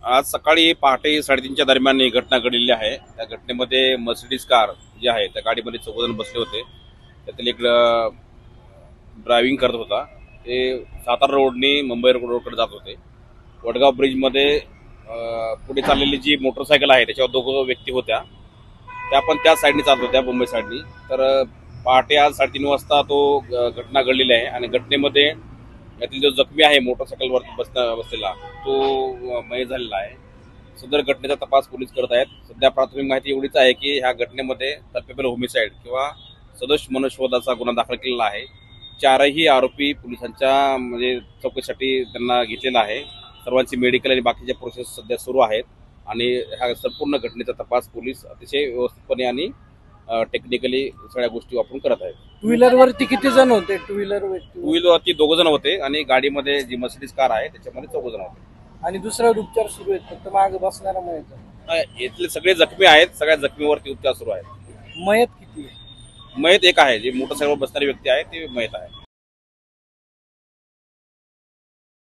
आज सकाळी पहाटे 3:30च्या दरम्यान ही घटना घडलेली आहे। त्या घटनेमध्ये मर्सिडीज कार जी आहे त्या गाडीमध्ये 14 जण बसले होते। त्यातील एक ड्रायव्हिंग करत होता। ते सातारा रोडने मुंबई रोडकडे जात होते। वडगाव ब्रिजमध्ये पुढे चाललेली जी मोटरसायकल आहे त्याच्यावर दोघं व्यक्ती होत्या, त्या पण त्या साईडने चालत होत्या, मुंबई साईडनी। तर पहाटे आज 3:30 वाजता तो घटना घडलेली आहे आणि घटनेमध्ये यातील जो जखमी आहे मोटरसायकलवर बसलेला तो मयत झालेला आहे। सदर घटनेचा तपास पोलीस करत आहेत। सध्या प्राथमिक माहिती एवढीच आहे की ह्या घटनेमध्ये कल्पेबल होमिसाइड किंवा सदोष मनुष्यवधाचा गुन्हा दाखल केलेला आहे। चारही आरोपी पोलिसांच्या म्हणजे चौकशीसाठी त्यांना घेतलेला आहे। सर्वांची मेडिकल आणि बाकीच्या प्रोसेस सध्या सुरू आहेत आणि ह्या संपूर्ण घटनेचा तपास पोलीस अतिशय व्यवस्थितपणे आणि टेक्निकली सगळ्या गोष्टी वापरून करत आहेत। टू व्हीलर वरती किती जण होते? टू व्हीलरवरती 2 जण होते आणि गाडीमध्ये जी मर्सिडीज कार आहे त्याच्यामध्ये 4 जण होते आणि दुसऱ्यावर उपचार सुरू आहेत, फक्त मागे बसणारा मयत इथले सगळे जखमी आहेत। सगळ्या जखमीवरती उपचार सुरू आहेत। मयत किती आहे? मयत एक आहे, जे मोटरसायकलवर बसणारी व्यक्ती आहे ती मयत आहे।